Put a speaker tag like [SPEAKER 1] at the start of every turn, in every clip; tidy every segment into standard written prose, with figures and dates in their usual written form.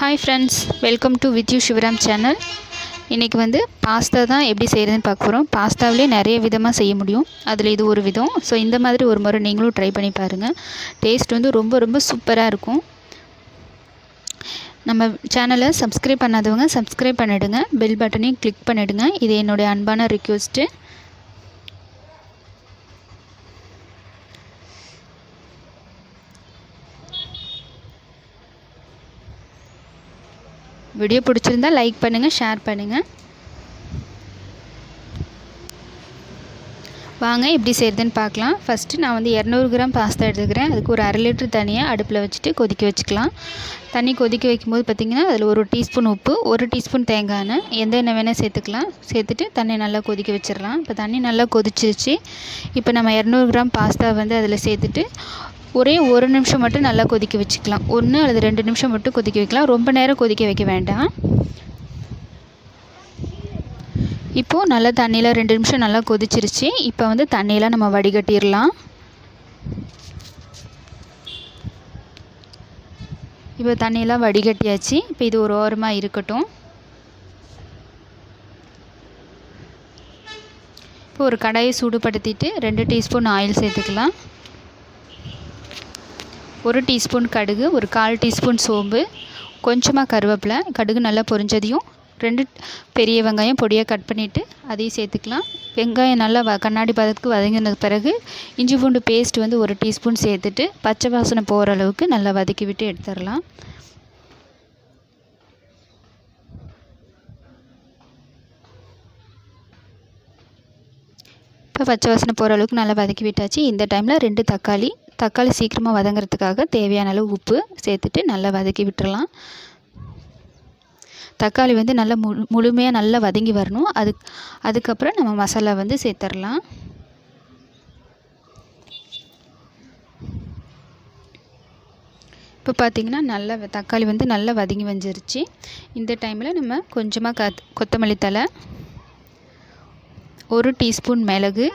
[SPEAKER 1] Hi friends, welcome to with you Sivaram channel. இன்றைக்கி pasta தான் எப்படி செய்கிறதுன்னு பார்க்க போகிறோம். பாஸ்தாவிலே நிறைய விதமாக செய்ய முடியும். அதில் இது ஒரு விதம். ஸோ இந்த மாதிரி ஒரு முறை நீங்களும் ட்ரை பண்ணி பாருங்கள். டேஸ்ட் ரொம்ப ரொம்ப சூப்பராக இருக்கும். நம்ம சேனலை சப்ஸ்கிரைப் பண்ணாதவங்க சப்ஸ்கிரைப் பண்ணிவிடுங்க. பெல் பட்டனையும் கிளிக் பண்ணிவிடுங்க. இது என்னுடைய அன்பான ரிக்வெஸ்ட்டு. வீடியோ பிடிச்சிருந்தா லைக் பண்ணுங்கள், ஷேர் பண்ணுங்கள். வாங்க எப்படி செய்கிறதுன்னு பார்க்கலாம். ஃபஸ்ட்டு நான் 200 கிராம் பாஸ்தா எடுத்துக்கிறேன். அதுக்கு ஒரு 1/2 லிட்டர் தண்ணியை அடுப்பில் வச்சுட்டு கொதிக்க வச்சுக்கலாம். தண்ணி கொதிக்க வைக்கும்போது பார்த்திங்கன்னா அதில் 1 டீஸ்பூன் உப்பு, 1 டீஸ்பூன் தேங்காய் எண்ணெய், எந்த எண்ணெய் வேணால் சேர்த்துக்கலாம். சேர்த்துட்டு தண்ணி நல்லா கொதிக்க வச்சிடலாம். இப்போ தண்ணி நல்லா கொதிச்சிருச்சு. இப்போ நம்ம 200 கிராம் பாஸ்தா அதில் சேர்த்துட்டு ஒரே 1 நிமிஷம் மட்டும் நல்லா கொதிக்க வச்சுக்கலாம். 1 அல்லது 2 நிமிஷம் மட்டும் கொதிக்க வைக்கலாம். ரொம்ப நேரம் கொதிக்க வைக்க வேண்டாம். இப்போது நல்லா தண்ணியில் 2 நிமிஷம் நல்லா கொதிச்சிருச்சு. இப்போ தண்ணியெலாம் நம்ம வடிகட்டிடலாம். இப்போ தண்ணியெல்லாம் வடிகட்டியாச்சு. இப்போ இது ஒரு ஓரமாக இருக்கட்டும். இப்போ ஒரு கடாயை சூடுபடுத்திட்டு 2 டீஸ்பூன் ஆயில் சேர்த்துக்கலாம். 1 டீஸ்பூன் கடுகு, ஒரு 1/4 டீஸ்பூன் சோம்பு, கொஞ்சமாக கருவேப்பிலை. கடுகு நல்லா பொரிஞ்சதையும் 2 பெரிய வெங்காயம் பொடியாக கட் பண்ணிவிட்டு அதையும் சேர்த்துக்கலாம். வெங்காயம் நல்லா கண்ணாடி பதத்துக்கு வதங்கின பிறகு இஞ்சி பூண்டு பேஸ்ட் 1 டீஸ்பூன் சேர்த்துட்டு பச்சை வாசனை போகிற அளவுக்கு நல்லா வதக்கி விட்டு எடுத்துடலாம். இப்போ பச்சை வாசனை போகிற அளவுக்கு நல்லா வதக்கி விட்டாச்சு. இந்த டைமில் 2 தக்காளி சீக்கிரமாக வதங்கிறதுக்காக தேவையான அளவு உப்பு சேர்த்துட்டு நல்லா வதக்கி விட்டுறலாம். தக்காளி நல்லா முழுமையாக நல்லா வதங்கி வரணும். அதுக்கப்புறம் நம்ம மசாலா சேர்த்துடலாம். இப்போ பார்த்திங்கன்னா நல்லா தக்காளி நல்லா வதங்கி வந்துருச்சு. இந்த டைமில் நம்ம கொஞ்சமாக கொத்தமல்லி தழை, 1 டீஸ்பூன் மிளகு,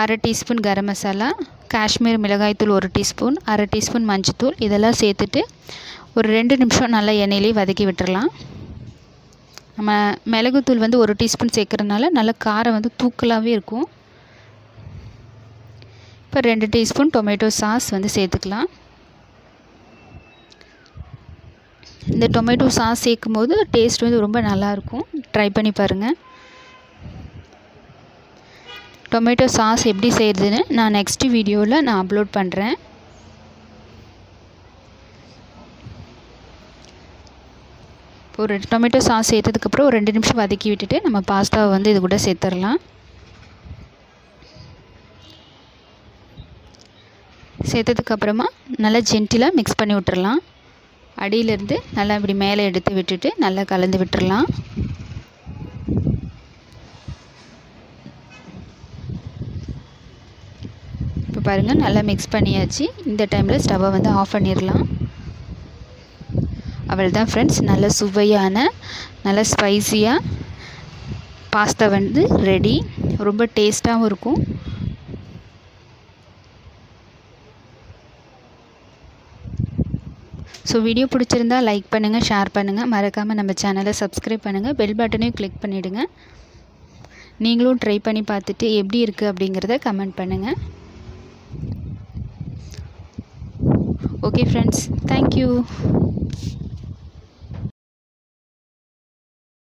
[SPEAKER 1] 1/2 டீஸ்பூன் கரம் மசாலா, காஷ்மீர் மிளகாய்த்தூள் 1 டீஸ்பூன், 1/2 டீஸ்பூன் மஞ்சத்தூள் இதெல்லாம் சேர்த்துட்டு ஒரு 2 நிமிஷம் நல்லா எண்ணெயிலே வதக்கி விட்டுறலாம். நம்ம மிளகுத்தூள் 1 டீஸ்பூன் சேர்க்குறதுனால நல்லா காரம் தூக்கலாகவே இருக்கும். இப்போ 2 டீஸ்பூன் டொமேட்டோ சாஸ் சேர்த்துக்கலாம். இந்த டொமேட்டோ சாஸ் சேர்க்கும் போது டேஸ்ட் ரொம்ப நல்லாயிருக்கும். ட்ரை பண்ணி பாருங்கள். டொமேட்டோ சாஸ் எப்படி செய்கிறதுன்னு நான் நெக்ஸ்ட் வீடியோவில் அப்லோட் பண்ணுறேன். இப்போ ஒரு டொமேட்டோ சாஸ் சேர்த்ததுக்கப்புறம் ஒரு 2 நிமிஷம் வதக்கி விட்டுட்டு நம்ம பாஸ்தாவை இது கூட சேர்த்துடலாம். சேர்த்ததுக்கப்புறமா நல்லா ஜென்டிலாக மிக்ஸ் பண்ணி விட்டுறலாம். அடியிலேருந்து நல்லா இப்படி மேலே எடுத்து விட்டுட்டு நல்லா கலந்து விட்டுறலாம். இப்போ பாருங்கள் நல்லா மிக்ஸ் பண்ணியாச்சு. இந்த டைமில் ஸ்டவ்வை ஆஃப் பண்ணிடலாம். அவ்வளோதான் ஃப்ரெண்ட்ஸ், நல்ல சுவையான நல்ல ஸ்பைஸியாக பாஸ்தா ரெடி. ரொம்ப டேஸ்ட்டாகவும் இருக்கும். ஸோ வீடியோ பிடிச்சிருந்தா லைக் பண்ணுங்கள், ஷேர் பண்ணுங்கள். மறக்காமல் நம்ம சேனலை சப்ஸ்கிரைப் பண்ணுங்கள். பெல் பட்டனையும் கிளிக் பண்ணிவிடுங்க. நீங்களும் ட்ரை பண்ணி பார்த்துட்டு எப்படி இருக்குது அப்படிங்கிறத கமெண்ட் பண்ணுங்கள். Okay friends, thank you.